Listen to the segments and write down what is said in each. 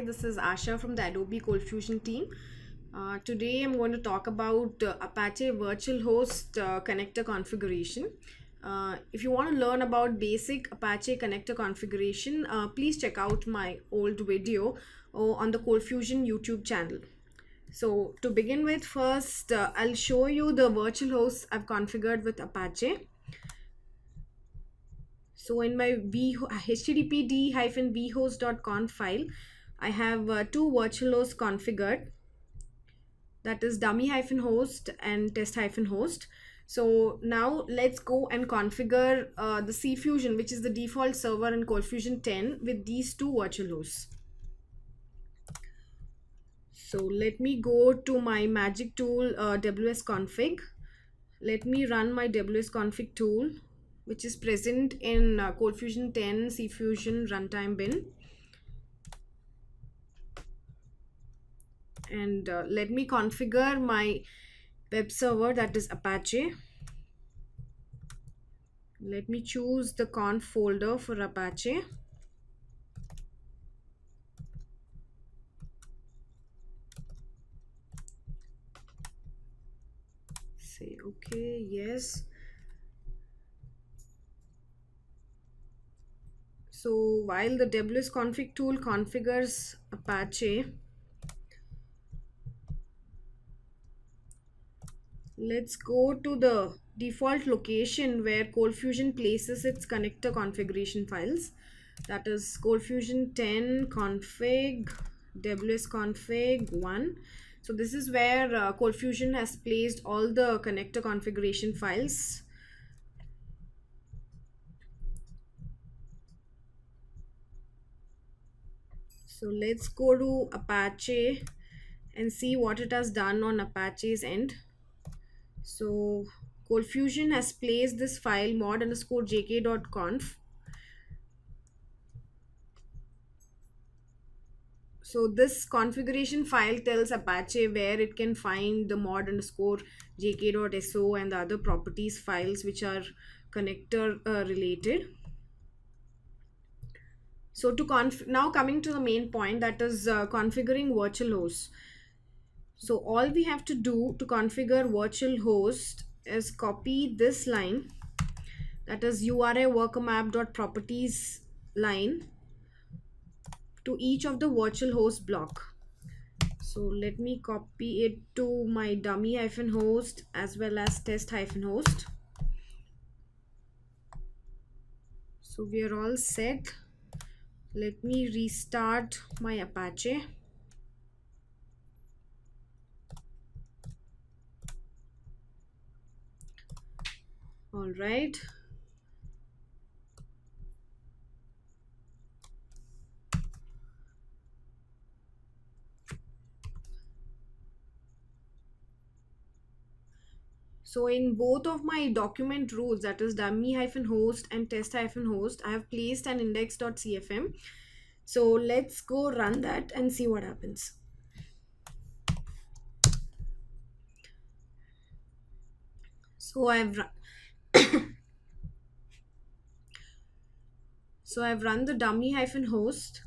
this is Asha from the Adobe ColdFusion team. Today I'm going to talk about Apache Virtual Host connector configuration. If you want to learn about basic Apache connector configuration, please check out my old video on the ColdFusion YouTube channel. So to begin with, first I'll show you the virtual hosts I've configured with Apache. So in my httpd-vhost.conf file, I have two virtual hosts configured, that is dummy-host and test-host. So now let's go and configure the CFusion, which is the default server in ColdFusion 10 with these two virtual hosts. So let me go to my magic tool wsconfig. Let me run my wsconfig tool, which is present in ColdFusion 10 CFusion runtime bin. And let me configure my web server, that is Apache. Let me choose the conf folder for Apache. Say okay, yes. So while the wsconfig tool configures Apache, let's go to the default location where ColdFusion places its connector configuration files. That is ColdFusion 10 config wsconfig 1. So this is where ColdFusion has placed all the connector configuration files. So let's go to Apache and see what it has done on Apache's end. So ColdFusion has placed this file mod_jk.conf. So this configuration file tells Apache where it can find the mod_jk.so and the other properties files which are connector related. So now coming to the main point, that is configuring virtual hosts. So all we have to do to configure virtual host is copy this line, that is URI workermap.properties line, to each of the virtual host block. So let me copy it to my dummy-host as well as test-host. So we are all set. Let me restart my Apache. All right. So in both of my document rules, that is dummy-host and test-host, I have placed an index.cfm. So let's go run that and see what happens. So I've run the dummy-host.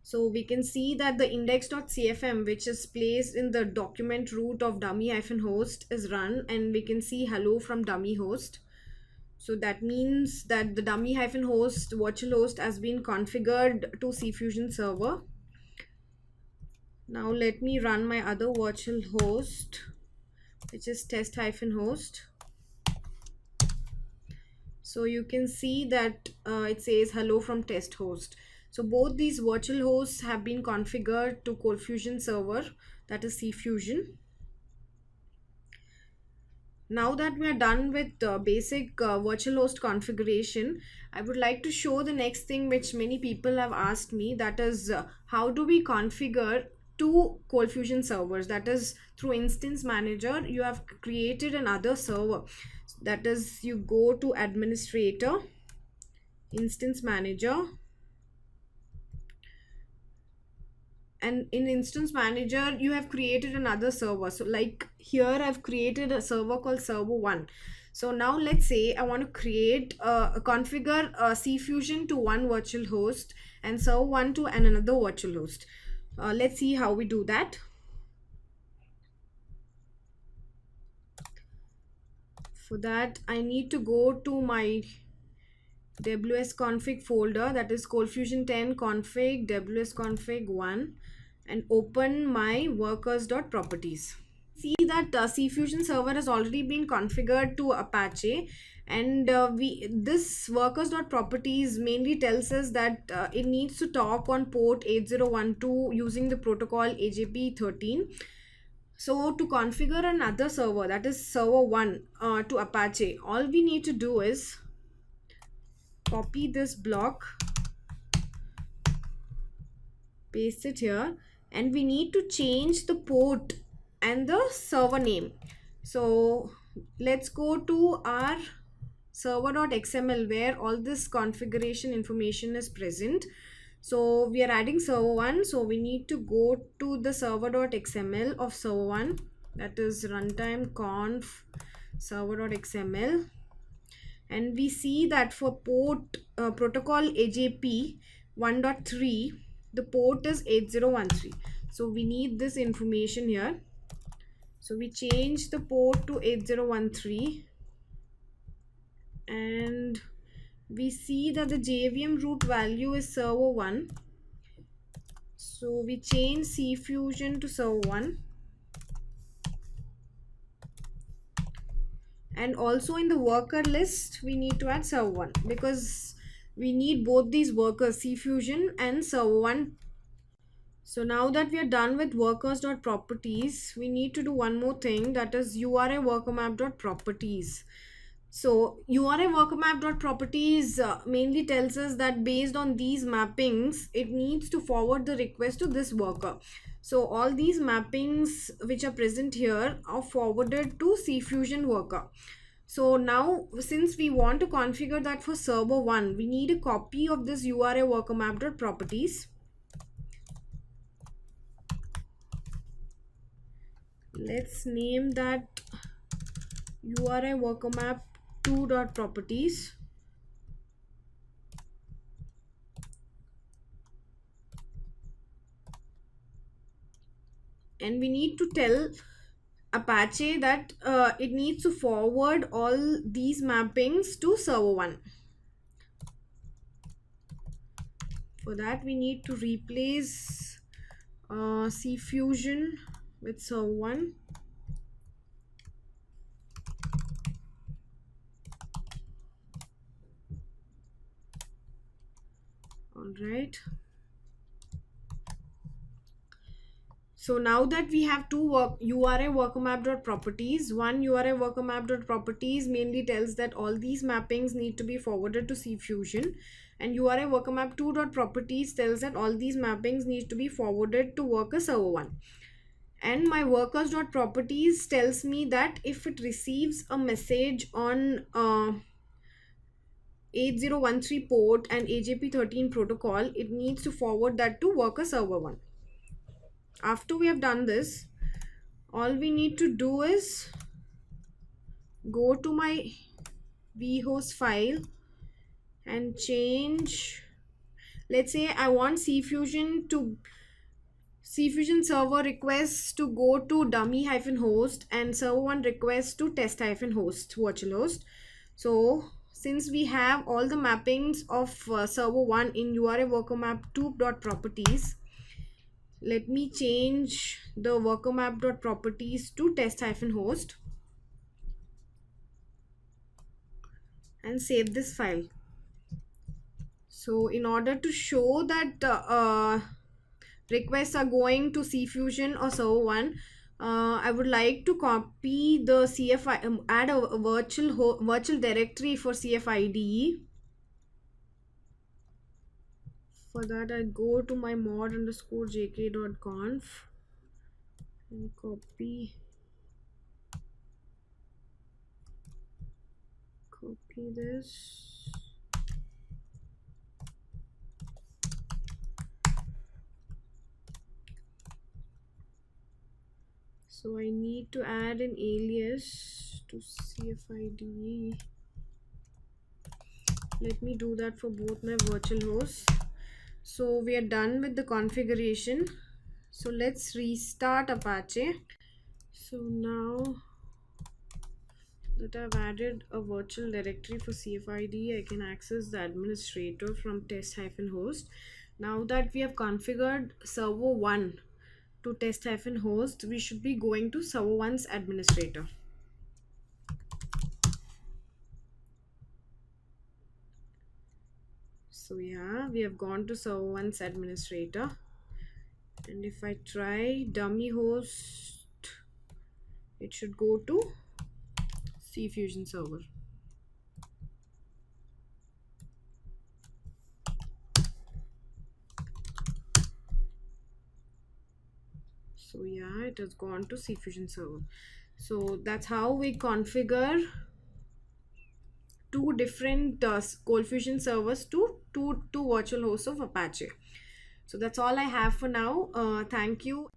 So we can see that the index.cfm, which is placed in the document root of dummy-host, is run, and we can see hello from dummy host. So that means that the dummy-host virtual host has been configured to CFusion server. Now let me run my other virtual host, which is test-host. So you can see that it says hello from test host. So both these virtual hosts have been configured to ColdFusion server, that is CFusion. Now that we are done with basic virtual host configuration, I would like to show the next thing which many people have asked me, that is how do we configure two ColdFusion servers. That is through Instance Manager, you have created another server. That is, you go to Administrator, Instance Manager, and in Instance Manager you have created another server. So like here I've created a server called server 1. So now let's say I want to create configure CFusion to one virtual host and serve one to another virtual host. Let's see how we do that. For that, I need to go to my wsconfig folder, that is ColdFusion 10 config wsconfig 1, and open my workers.properties. See that CFusion server has already been configured to Apache, and we this workers.properties mainly tells us that it needs to talk on port 8012 using the protocol AJP13. So to configure another server, that is server 1 to Apache, all we need to do is copy this block, paste it here, and we need to change the port and the server name. So let's go to our server.xml where all this configuration information is present. So we are adding server 1, so we need to go to the server.xml of server 1, that is runtime conf server.xml, and we see that for port protocol AJP 1.3, the port is 8013. So we need this information here. So we change the port to 8013, and we see that the JVM root value is server 1. So we change CFusion to server 1, and also in the worker list we need to add server 1 because we need both these workers, CFusion and server 1. So now that we are done with workers.properties, we need to do one more thing, that is URI worker map.properties. So URI worker map.properties mainly tells us that based on these mappings, it needs to forward the request to this worker. So all these mappings which are present here are forwarded to CFusion worker. So now since we want to configure that for server 1, we need a copy of this URI worker map.properties. Let's name that URI worker map 2.properties. And we need to tell Apache that it needs to forward all these mappings to server 1. For that we need to replace CFusion with server 1. Alright. So now that we have two URI worker map.properties, one URI worker map.properties mainly tells that all these mappings need to be forwarded to CFusion, and URI worker map 2.properties tells that all these mappings need to be forwarded to worker server 1. And my workers.properties tells me that if it receives a message on 8013 port and AJP13 protocol, it needs to forward that to worker server 1. After we have done this, all we need to do is go to my vhost file and change. Let's say I want CFusion server requests to go to dummy-host and server 1 requests to test-host virtual host. So since we have all the mappings of server 1 in URI worker map 2.properties, let me change the worker map.properties to test-host and save this file. So in order to show that requests are going to CFusion or server 1, I would like to copy the CFI, add a virtual directory for CFIDE. For that, I go to my mod_jk.conf and copy this. So I need to add an alias to CFID. Let me do that for both my virtual hosts. So we are done with the configuration. So let's restart Apache. So now that I've added a virtual directory for CFID, I can access the administrator from test-host. Now that we have configured server 1 to test-host, we should be going to server 1's administrator. So yeah, we have gone to server 1's administrator. And if I try dummy host, it should go to CFusion server. So yeah, it has gone to CFusion server. So that's how we configure two different ColdFusion servers to two virtual hosts of Apache. So that's all I have for now. Thank you.